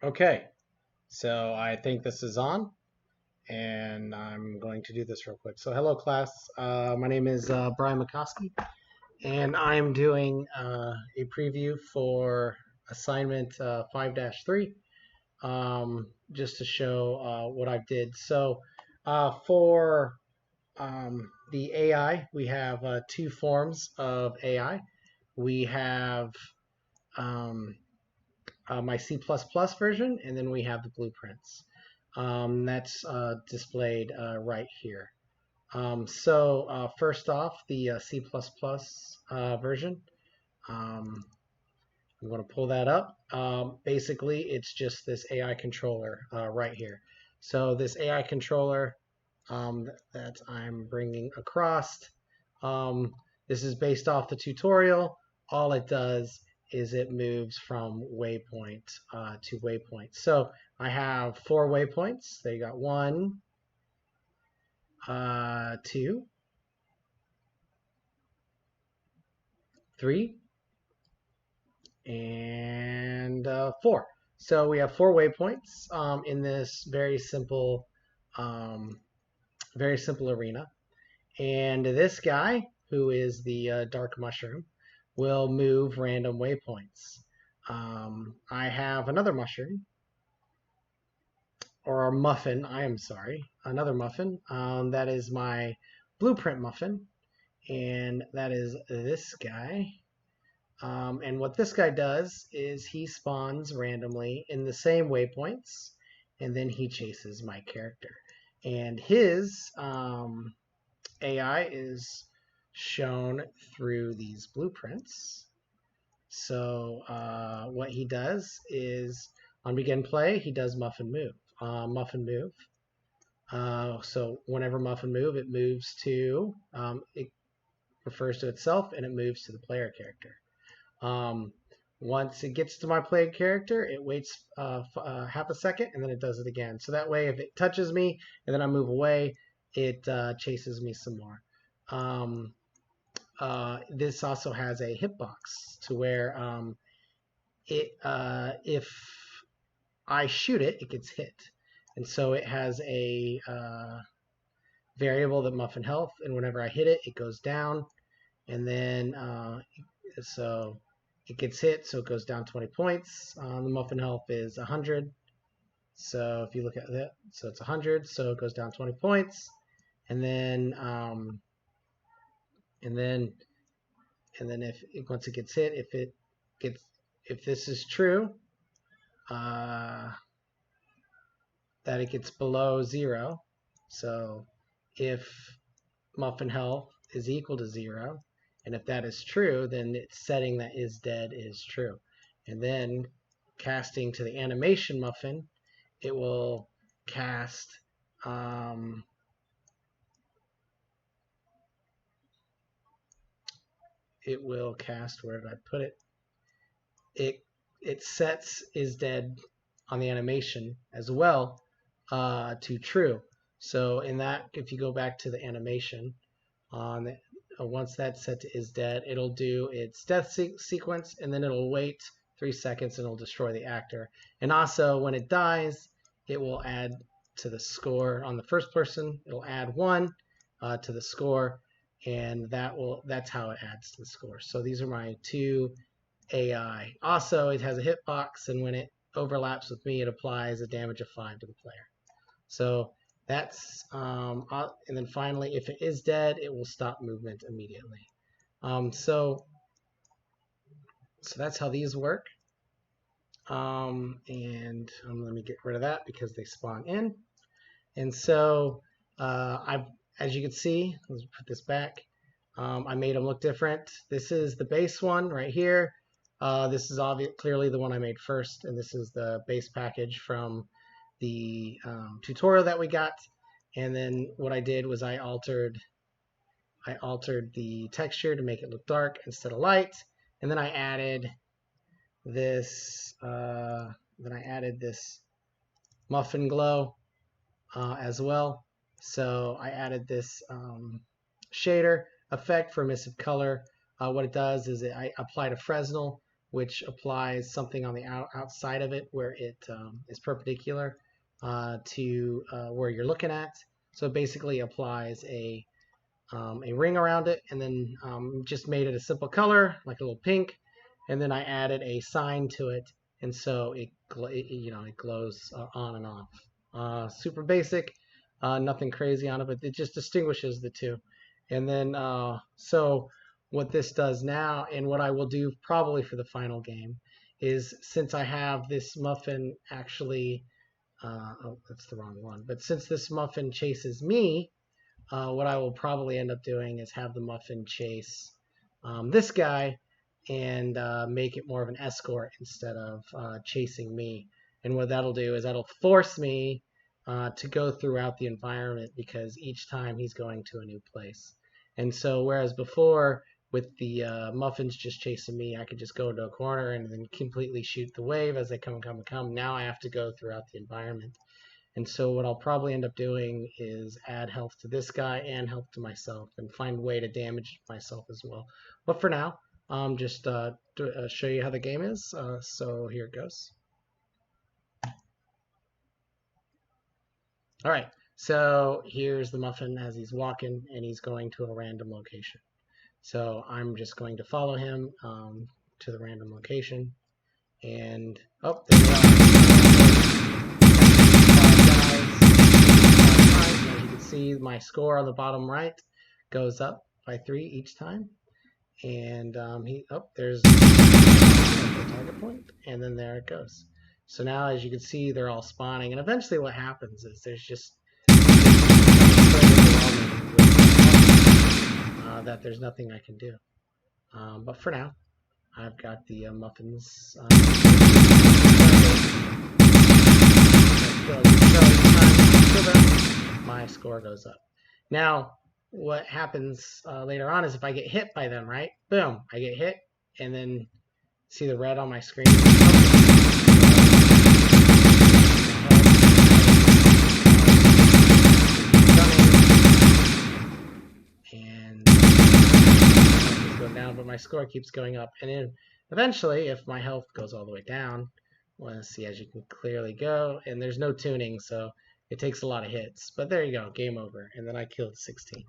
Okay, so I think this is on, and I'm going to do this real quick. So hello class, my name is Brian McCoskey, and I'm doing a preview for assignment 5-3, just to show what I did. So for the AI, we have two forms of AI. We have um, my C++ version, and then we have the blueprints. That's displayed right here. First off, the C++ version. Um, I'm going to pull that up. Basically, it's just this AI controller right here. So this AI controller that I'm bringing across, um, this is based off the tutorial. All it does is it moves from waypoint to waypoint. So I have 4 waypoints. There you got 1, 2, 3, and 4. So we have 4 waypoints in this um, very simple arena. And this guy, who is the dark mushroom, will move random waypoints. I have another mushroom, or a muffin, I am sorry, another muffin. That is my blueprint muffin, and that is this guy. And what this guy does is he spawns randomly in the same waypoints, and then he chases my character. And his AI is shown through these blueprints. So what he does is on begin play, he does muffin move. Muffin move. So whenever muffin move, it moves to, it refers to itself and it moves to the player character. Once it gets to my player character, it waits half a second and then it does it again. So that way, if it touches me and then I move away, it chases me some more. This also has a hitbox to where if I shoot it, it gets hit. And so it has a variable that muffin health, and whenever I hit it, it goes down. And then so it gets hit, so it goes down 20 points. The muffin health is 100. So if you look at that, so it's 100, so it goes down 20 points. And then and then if once it gets hit, if this is true, that it gets below 0. So if muffin health is equal to 0, and if that is true, then its setting that is dead is true. And then casting to the animation muffin, it will cast where did I put it? It sets is dead on the animation as well to true. So in that, if you go back to the animation, on once that's set to is dead, it'll do its death sequence, and then it'll wait 3 seconds and it'll destroy the actor. And also, when it dies, it will add to the score on the first person. It'll add 1 to the score, and that's how it adds to the score. So these are my 2 AI. Also, it has a hitbox, and when it overlaps with me, it applies a damage of 5 to the player. So that's, and then finally, if it is dead, it will stop movement immediately. So that's how these work. And let me get rid of that because they spawn in. And so as you can see, let's put this back. I made them look different. This is the base one right here. This is clearly the one I made first, and this is the base package from the tutorial that we got. And then what I did was I altered the texture to make it look dark instead of light, and then I added this muffin glow as well. So I added this shader effect for emissive color. What it does is I applied a Fresnel which applies something on the outside of it where it is perpendicular to where you're looking at. So it basically applies a ring around it, and then just made it a simple color, like a little pink, and then I added a sign to it, and so it glows on and off. Super basic, nothing crazy on it, but it just distinguishes the two. And then so what this does now, and what I will do probably for the final game, is since I have this muffin actually, oh, that's the wrong one, but since this muffin chases me, what I will probably end up doing is have the muffin chase this guy and make it more of an escort instead of chasing me. And what that'll do is that'll force me to go throughout the environment, because each time he's going to a new place. And so whereas before with the muffins just chasing me, I could just go into a corner and then completely shoot the wave as they come. Now I have to go throughout the environment. And so what I'll probably end up doing is add health to this guy and health to myself, and find a way to damage myself as well. But for now, just to show you how the game is. So here it goes. All right, so here's the muffin as he's walking, and he's going to a random location. So I'm just going to follow him to the random location, and oh, there we are. As you can see, my score on the bottom right goes up by 3 each time, and there's the target point, and then there it goes. So now, as you can see, they're all spawning, and eventually what happens is there's just that there's nothing I can do. But for now, I've got the muffins. My score goes up. Now, what happens later on is if I get hit by them, right? Boom, I get hit, and then see the red on my screen. And go down, but my score keeps going up. And then eventually, if my health goes all the way down, let's see, as you can clearly go, and there's no tuning, so it takes a lot of hits. But there you go, game over. And then I killed 16.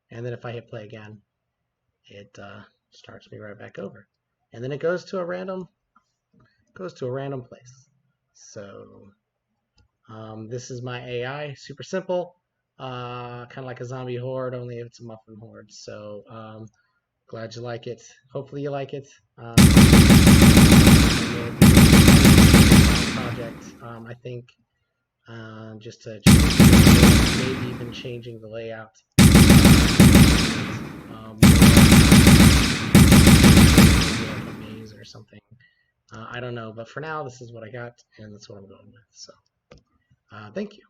And then if I hit play again, it starts me right back over. And then it goes to a random place. So this is my AI, super simple, kind of like a zombie horde, only if it's a muffin horde. So glad you like it. Hopefully you like it. Project, I think, just to maybe even changing the layout. Like a maze or something. I don't know, but for now, this is what I got, and that's what I'm going with. So, thank you.